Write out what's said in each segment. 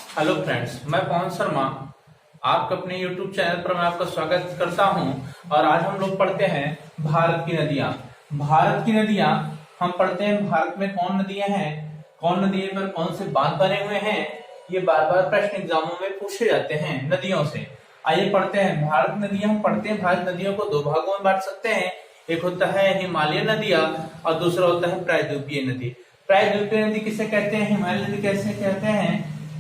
Hello friends, मैं पवन शर्मा आपका अपने YouTube चैनल पर मैं आपका स्वागत करता हूं। और आज हम लोग पढ़ते हैं भारत की नदियां। भारत की नदियां हम पढ़ते हैं। भारत में कौन नदियां हैं, कौन नदी पर कौन से बांध बने हुए हैं, ये बार बार प्रश्न एग्जामों में पूछे जाते हैं नदियों से। आइए पढ़ते हैं भारत नदियां। हम पढ़ते हैं भारत नदियों को दो भागों में बांट सकते हैं। एक होता है हिमालय नदियां और दूसरा होता है प्रायद्वीपीय नदी। प्रायद्वीपीय नदी किसे कहते हैं, हिमालय नदी कैसे कहते हैं?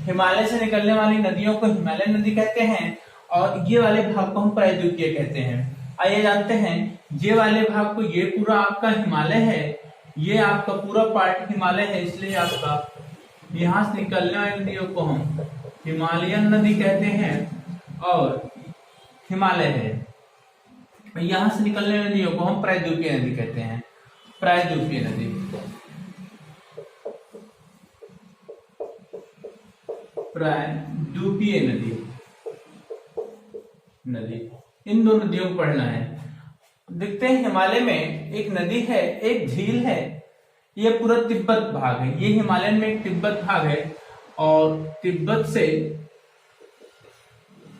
हिमालय से निकलने वाली नदियों को हिमालयन नदी कहते हैं और ये वाले भाग को हम प्रायद्वीपीय कहते हैं। आइए जानते हैं, ये वाले भाग को, ये पूरा आपका हिमालय है, ये आपका पूरा पार्ट हिमालय है, इसलिए आपका यहां से निकलने वाली नदियों को हम हिमालयन नदी कहते हैं और हिमालय है, यहां से निकलने वाली नदियों को हम प्रायद्वीपीय नदी कहते हैं। प्रायद्वीपीय नदी, प्रायद्वीपीय नदी इन दो नदियों को पढ़ना है। देखते हैं हिमालय में एक नदी है, एक झील है, ये पूरा तिब्बत भाग है। ये हिमालय में एक तिब्बत भाग है और तिब्बत से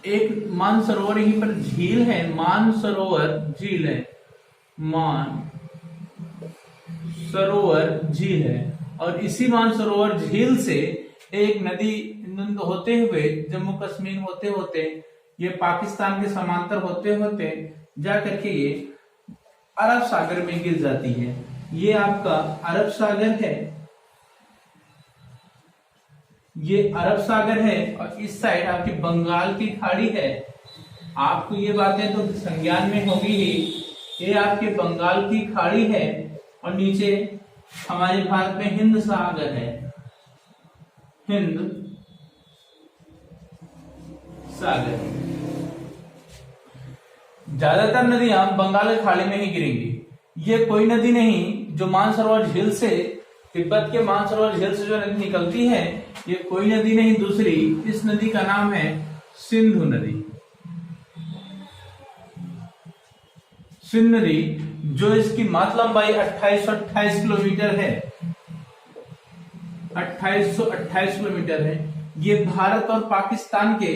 एक मानसरोवर यहीं पर झील है, मानसरोवर झील है, मानसरोवर झील है। और इसी मानसरोवर झील से एक नदी होते हुए जम्मू कश्मीर होते होते ये पाकिस्तान के समांतर होते होते जाकर के ये अरब सागर में गिर जाती है। ये आपका अरब सागर है, ये अरब सागर है और इस साइड आपकी बंगाल की खाड़ी है। आपको ये बातें तो संज्ञान में होगी ही। ये आपके बंगाल की खाड़ी है और नीचे हमारे भारत में हिंद सागर है, हिंद सागर। ज्यादातर नदियां बंगाल की खाड़ी में ही गिरेंगी। ये कोई नदी नहीं जो मानसरोवर झील से, तिब्बत के मानसरोवर झील से जो नदी निकलती है, ये कोई नदी नहीं, दूसरी इस नदी का नाम है सिंधु नदी। सिंधु नदी जो इसकी मात्र लंबाई 2828 किलोमीटर है, 2828 किलोमीटर है। ये भारत और पाकिस्तान के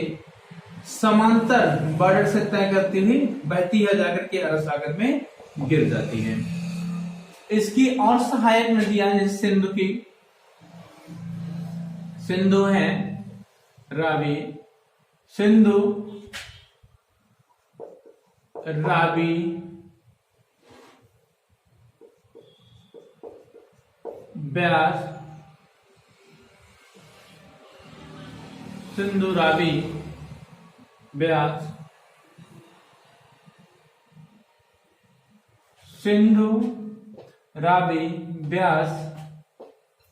समांतर बॉर्डर से तय करती हुई बहती है, जाकर के अरब सागर में गिर जाती है। इसकी और सहायक नदियां जैसे सिंधु की, सिंधु है, रावी, सिंधु, रावी, ब्यास, सिंधु, रावी, ब्यास, सिंधु, रावी, ब्यास,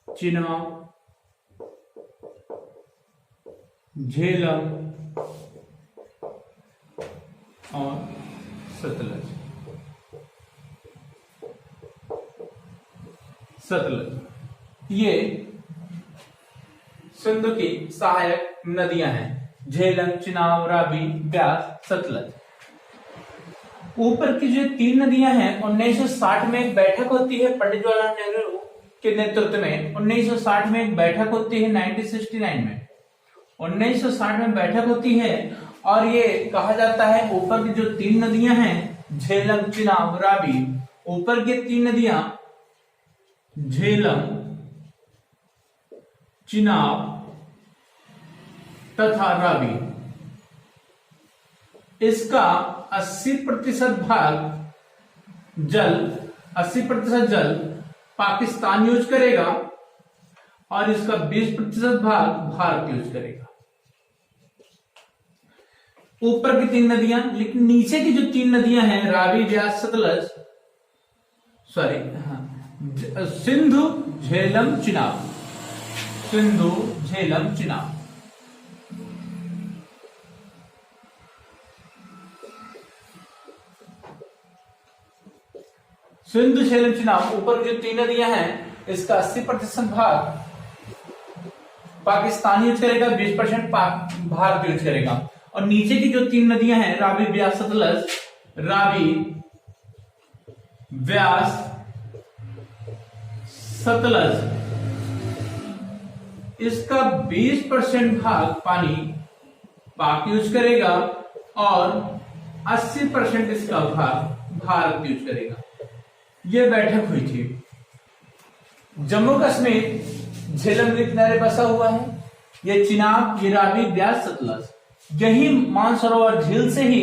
चिनाब, झेलम और सतलज। ये सिंधु की सहायक नदियां हैं, झेलम, चिनाब, रावी, ब्यास, सतलज। ऊपर की जो तीन नदियां हैं 1960 में एक बैठक होती है पंडित जवाहरलाल नेहरू के नेतृत्व में। 1960 में एक बैठक होती है, 1969 में 1960 में बैठक होती है और ये कहा जाता है ऊपर की जो तीन नदियां हैं, झेलम, चिनाब, रावी, ऊपर की तीन नदियां झेलम, चिनाब तथा रावी, इसका 80% भाग जल, 80% जल पाकिस्तान यूज करेगा और इसका 20% भाग भारत यूज करेगा। ऊपर की तीन नदियां, लेकिन नीचे की जो तीन नदियां हैं, रावी, ब्यास, सतलज, सिंधु, झेलम, चिनाब, सिंधु, झेलम, चिनाब। सिंधु, झेलम, चिनाब, ऊपर जो तीन नदियां हैं इसका 80% भाग पाकिस्तान यूज करेगा, 20% भारत यूज करेगा। और नीचे की जो तीन नदियां हैं, रावी, ब्यास, सतलज, रावी, ब्यास, सतलज, इसका 20% भाग पानी पाक यूज करेगा और 80% इसका भाग भारत यूज करेगा। ये बैठक हुई थी। जम्मू कश्मीर झेलम के किनारे बसा हुआ है। ये चिनाब, ये रावी, ब्यास, सतलज, यही मानसरोवर झील से ही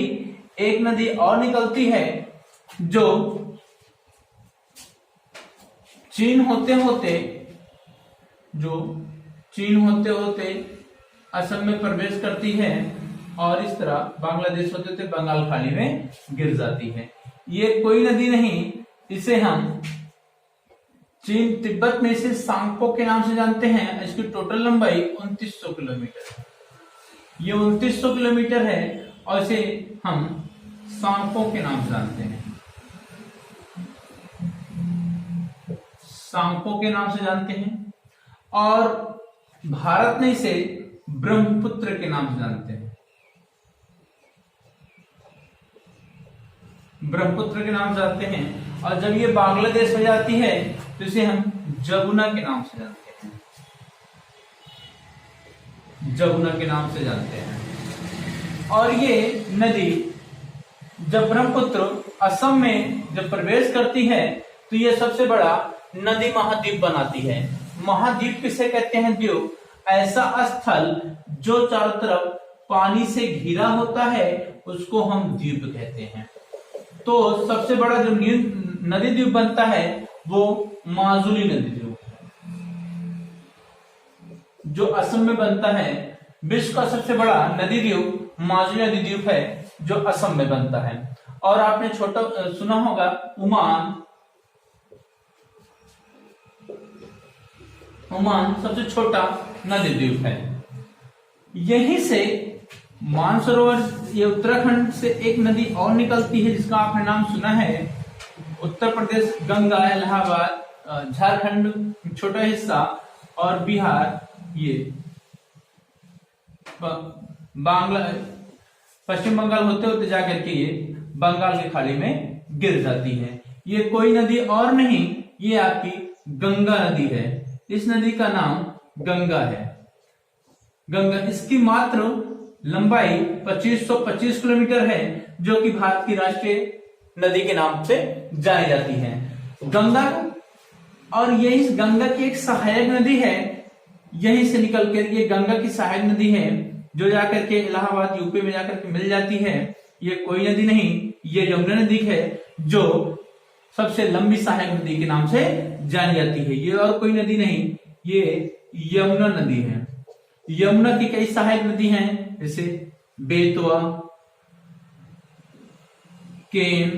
एक नदी और निकलती है जो चीन होते होते असम में प्रवेश करती है और इस तरह बांग्लादेश होते होते बंगाल खाड़ी में गिर जाती है। ये कोई नदी नहीं, इसे हम चीन तिब्बत में इसे सांगपो के नाम से जानते हैं। इसकी टोटल लंबाई 2900 किलोमीटर, ये 2900 किलोमीटर है और इसे हम सांगपो के नाम से जानते हैं, सांगपो के नाम से जानते हैं। और भारत ने इसे ब्रह्मपुत्र के नाम से जानते हैं, ब्रह्मपुत्र के नाम से जानते हैं। और जब ये बांग्लादेश में जाती है तो इसे हम जमुना के नाम से जानते हैं, जमुना के नाम से जानते हैं। और ये नदी जब ब्रह्मपुत्र असम में जब प्रवेश करती है तो ये सबसे बड़ा नदी महाद्वीप बनाती है। महाद्वीप किसे कहते हैं? द्वीप ऐसा स्थल जो चारों तरफ पानी से घिरा होता है उसको हम द्वीप कहते हैं। तो सबसे बड़ा जो नदी द्वीप बनता है वो माजुली नदी द्वीप जो असम में बनता है। विश्व का सबसे बड़ा नदी द्वीप माजुली नदी द्वीप है जो असम में बनता है। और आपने छोटा सुना होगा ओमान सबसे छोटा नदी द्वीप है। यहीं से मानसरोवर, ये उत्तराखंड से एक नदी और निकलती है जिसका आपने नाम सुना है, उत्तर प्रदेश गंगा, इलाहाबाद, झारखंड छोटा हिस्सा और बिहार, ये बांग्ला, पश्चिम बंगाल होते होते जाकर के ये बंगाल की खाड़ी में गिर जाती है। ये कोई नदी और नहीं, ये आपकी गंगा नदी है। इस नदी का नाम गंगा है। गंगा, इसकी मात्र लंबाई 2525 किलोमीटर है जो कि भारत की राष्ट्रीय नदी के नाम से जानी जाती है गंगा। और ये इस गंगा की एक सहायक नदी है, यहीं से निकल कर ये गंगा की सहायक नदी है जो जाकर के इलाहाबाद यूपी में जाकर के मिल जाती है। ये कोई नदी नहीं, ये यमुना नदी है जो सबसे लंबी सहायक नदी के नाम से जानी जाती है। ये और कोई नदी नहीं, ये यमुना नदी है। यमुना की कई सहायक नदी हैं जैसे बेतवा, केन,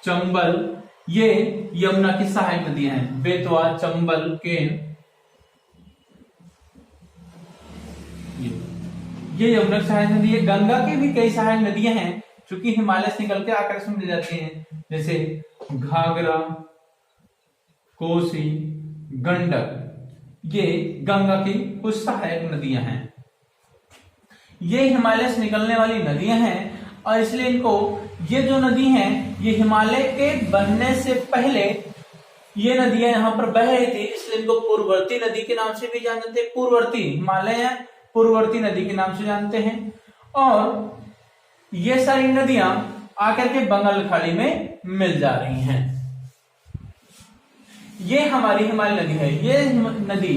चंबल, ये यमुना की सहायक नदियां हैं। बेतवा, चंबल, केन, ये यमुना की सहायक नदी है। गंगा की भी कई सहायक नदियां हैं जो कि हिमालय से निकल के आकर इसमें मिल जाती हैं, जैसे घाघरा, कोसी, गंडक। ये गंगा की कुछ सहायक नदियां हैं। ये हिमालय से निकलने वाली नदियां हैं और इसलिए इनको, ये जो नदी हैं ये हिमालय के बनने से पहले ये नदियां यहाँ पर बह रही थी, इसलिए इनको पूर्ववर्ती नदी के नाम से भी जानते हैं। पूर्ववर्ती, हिमालय पूर्ववर्ती नदी के नाम से जानते हैं। और ये सारी नदियां आकर के बंगाल खाड़ी में मिल जा रही हैं। ये हमारी हिमालय नदी है। ये नदी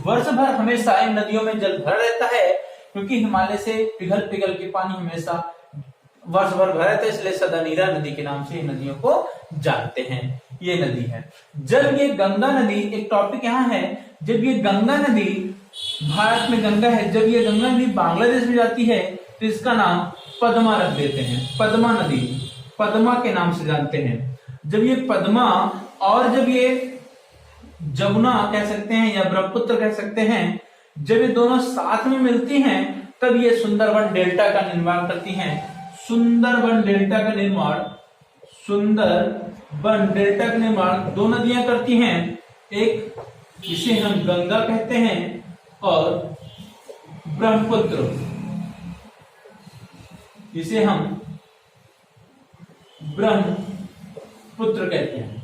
वर्ष भर हमेशा इन नदियों में जल भरा रहता है क्योंकि हिमालय से पिघल पिघल के पानी हमेशा वर्ष भर भरा रहता है, इसलिए सदानीरा नदी के नाम से इन नदियों को जानते हैं। ये नदी है। जब ये गंगा नदी, एक टॉपिक यहाँ है, जब ये गंगा नदी भारत में गंगा है, जब ये गंगा नदी बांग्लादेश में जाती है तो इसका नाम पद्मा रख देते हैं। पद्मा नदी, पद्मा के नाम से जानते हैं। जब ये पद्मा और जब ये जमुना कह सकते हैं या ब्रह्मपुत्र कह सकते हैं, जब ये दोनों साथ में मिलती हैं तब ये सुंदरबन डेल्टा का निर्माण करती हैं। सुंदरबन डेल्टा का निर्माण, सुंदरबन डेल्टा का निर्माण दो नदियां करती हैं। एक, इसे हम गंगा कहते हैं और ब्रह्मपुत्र, इसे हम पुत्र कहते हैं।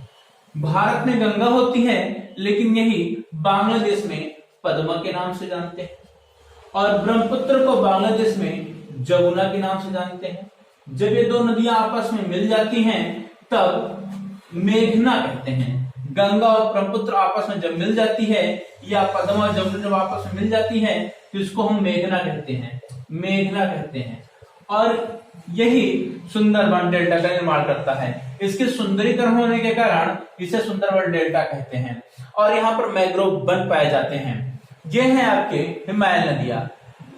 भारत में गंगा होती है, लेकिन यही बांग्लादेश में पद्मा के नाम से जानते हैं, और ब्रह्मपुत्र को बांग्लादेश में जमुना के नाम से जानते हैं। जब ये दो नदियां आपस में मिल जाती हैं तब मेघना कहते हैं। गंगा और ब्रह्मपुत्र आपस में जब मिल जाती है, या पद्मा जमुना जब आपस में मिल जाती है, तो इसको हम मेघना कहते हैं, मेघना कहते हैं। और यही सुंदरबन डेल्टा का निर्माण करता है। इसके सुंदरीकरण होने के कारण इसे सुंदरबन डेल्टा कहते हैं, और यहाँ पर मैंग्रोव वन पाए जाते हैं। ये हैं आपके हिमालय नदियां।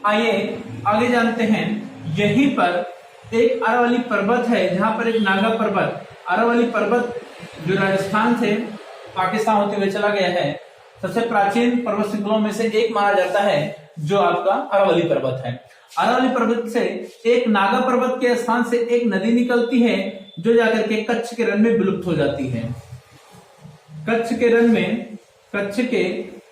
आइए आगे जानते हैं। यहीं पर एक अरावली पर्वत है, जहां पर एक नागा पर्वत, अरावली पर्वत जो राजस्थान से पाकिस्तान होते हुए चला गया है, सबसे प्राचीन पर्वत श्रृंखलाओं में से एक माना जाता है, जो आपका अरावली पर्वत है। अरावली पर्वत से एक नागा पर्वत के स्थान से एक नदी निकलती है, जो जाकर के कच्छ के रण में विलुप्त हो जाती है। कच्छ के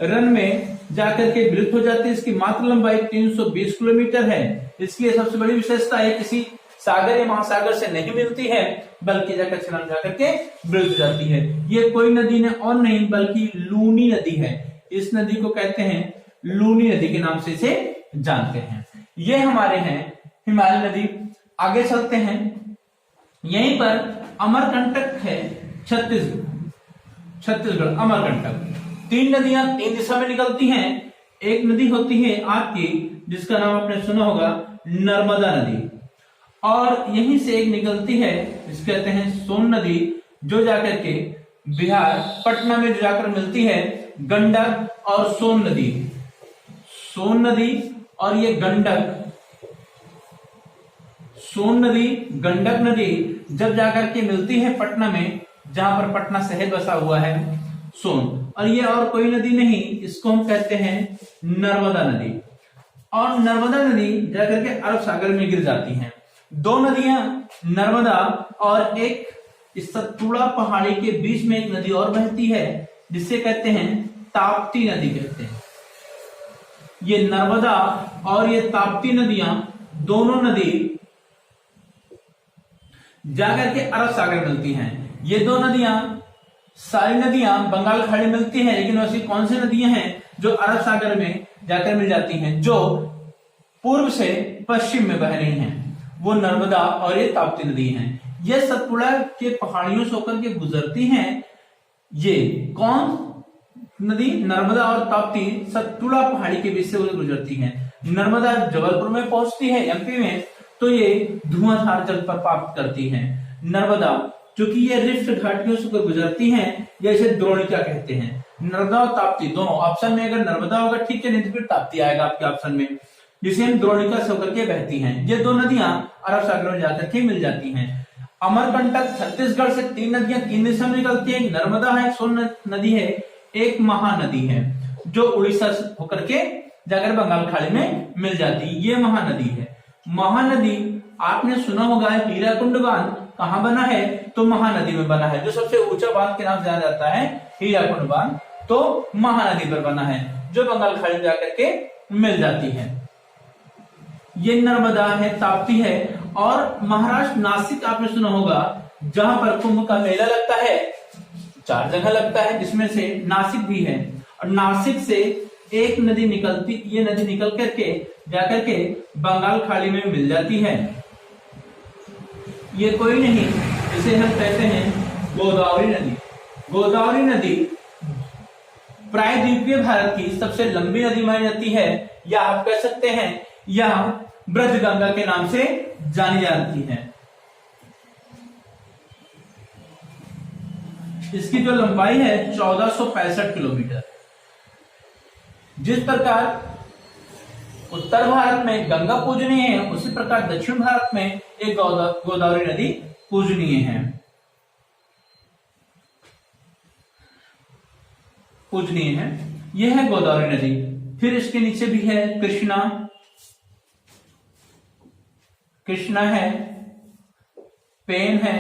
रण में जाकर के विलुप्त हो जाती है। इसकी मात्र लंबाई 320 किलोमीटर है। इसकी सबसे बड़ी विशेषता है, किसी सागर या महासागर से नहीं मिलती है, बल्कि जाकर जाकर के विलुप्त हो जाती है। ये कोई नदी ने और नहीं बल्कि लूनी नदी है। इस नदी को कहते हैं लूनी नदी के नाम से इसे जानते हैं। ये हमारे हैं हिमालय नदी। आगे चलते हैं। यहीं पर अमरकंटक है, छत्तीसगढ़ अमरकंटक। तीन नदियां तीन दिशा में निकलती हैं। एक नदी होती है आपकी, जिसका नाम आपने सुना होगा, नर्मदा नदी, और यहीं से एक निकलती है, जिसे कहते हैं सोन नदी, जो जाकर के बिहार पटना में जाकर मिलती है, गंडक और सोन नदी। सोन नदी और ये गंडक, सोन नदी गंडक नदी जब जाकर के मिलती है पटना में, जहां पर पटना शहर बसा हुआ है, सोन, और ये और कोई नदी नहीं, इसको हम कहते हैं नर्मदा नदी। और नर्मदा नदी जाकर के अरब सागर में गिर जाती हैं। दो नदियां नर्मदा और एक इस सतपुड़ा पहाड़ी के बीच में एक नदी और बहती है, जिसे कहते हैं ताप्ती नदी कहते हैं। ये नर्मदा और ये ताप्ती नदियां, दोनों नदी जाकर के अरब सागर मिलती हैं। ये दो नदियां, सारी नदियां बंगाल खाड़ी में मिलती हैं, लेकिन वैसी कौन सी नदियां हैं जो अरब सागर में जाकर मिल जाती हैं, जो पूर्व से पश्चिम में बह रही हैं? वो नर्मदा और ये ताप्ती नदी हैं। ये सतपुड़ा के पहाड़ियों से होकर के गुजरती हैं। ये कौन नदी? नर्मदा और ताप्ती सतपुड़ा पहाड़ी के बीच से गुजरती हैं। नर्मदा जबलपुर में पहुंचती है, एमपी में, तो ये धुआंधार जल प्रपात करती है। नर्मदा क्योंकि ये रिफ्ट घाटियों से गुजरती हैं, जैसे द्रोणिका कहते हैं। नर्मदा और ताप्ती दोनों ऑप्शन में, अगर नर्मदा होगा ठीक है, नहीं तो फिर ताप्ती आएगा आपके ऑप्शन में, जिसे हम द्रोणिका से होकर के बहती हैं। ये दो नदियां अरब सागर में जाकर के मिल जाती हैं। अमरकंटक छत्तीसगढ़ से तीन नदियां तीन दिशा में निकलती है। नर्मदा है, सोन नदी है, एक महानदी है, जो उड़ीसा से होकर के जाकर बंगाल खाड़ी में मिल जाती है। ये महानदी है। महानदी आपने सुना होगा, हीराकुंड बांध कहाँ बना है? तो महानदी में बना है। जो सबसे ऊंचा बांध के नाम से जाना जाता है हीराकुंड बांध, तो महानदी पर बना है, जो बंगाल खाड़ी में जाकर के मिल जाती है। ये नर्मदा है, ताप्ती है। और महाराष्ट्र नासिक आपने सुना होगा, जहां पर कुंभ का मेला लगता है। 4 जगह लगता है, जिसमें से नासिक भी है। और नासिक से एक नदी निकलती, ये नदी निकल करके जाकर के बंगाल खाड़ी में मिल जाती है। ये कोई नहीं, इसे हम कहते हैं गोदावरी नदी। गोदावरी नदी प्रायद्वीपीय भारत की सबसे लंबी नदी मानी जाती है, या आप कह सकते हैं यह ब्रजगंगा के नाम से जानी जाती है। इसकी जो लंबाई है 1465 किलोमीटर। जिस प्रकार उत्तर भारत में गंगा पूजनीय है, उसी प्रकार दक्षिण भारत में एक गोदावरी नदी पूजनीय है। यह है गोदावरी नदी। फिर इसके नीचे भी है कृष्णा है, पेन है,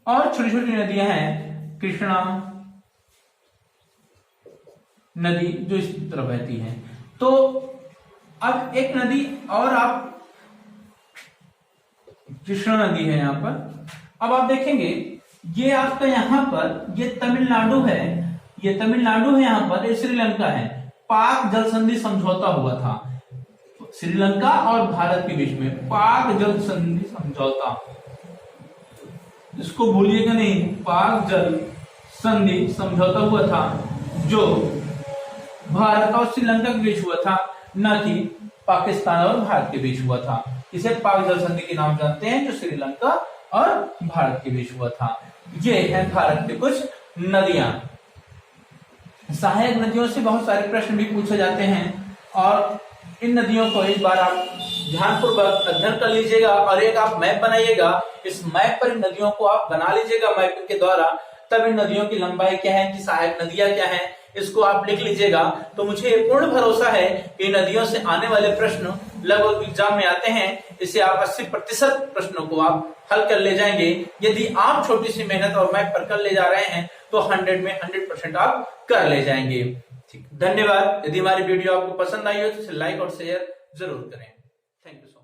और छोटी छोटी नदियां हैं। कृष्णा नदी जो इस तरफ बहती है। तो अब एक नदी और, आप कृष्णा नदी है यहाँ पर, अब आप देखेंगे ये आपका यहाँ पर ये तमिलनाडु है, ये तमिलनाडु है, यहाँ पर ये श्रीलंका है। पाक जल संधि समझौता हुआ था श्रीलंका और भारत के बीच में, पाक जल संधि समझौता, इसको भूलिएगा नहीं, पाक जल संधि समझौता हुआ था जो भारत और श्रीलंका के बीच हुआ था, न कि पाकिस्तान और भारत के बीच हुआ था। इसे पाक जल संधि के नाम जानते हैं, जो श्रीलंका और भारत के बीच हुआ था। ये है भारत के कुछ नदियां। सहायक नदियों से बहुत सारे प्रश्न भी पूछे जाते हैं और इन नदियों को एक बार आप ध्यानपूर्वक अध्ययन कर लीजिएगा और एक आप मैप बनाइएगा। इस मैप पर इन नदियों को आप बना लीजिएगा मैप के द्वारा, तब इन नदियों की लंबाई क्या है, इनकी सहायक नदियां क्या है, इसको आप लिख लीजिएगा। तो मुझे पूर्ण भरोसा है कि नदियों से आने वाले प्रश्न लगभग एग्जाम में आते हैं। इसे आप 80% प्रश्नों को आप हल कर ले जाएंगे। यदि आप छोटी सी मेहनत और मैप पर कर ले जा रहे हैं तो 100 में 100% आप कर ले जाएंगे। ठीक, धन्यवाद। यदि हमारी वीडियो आपको पसंद आई हो तो इसे लाइक और शेयर जरूर करें। Thank you so much.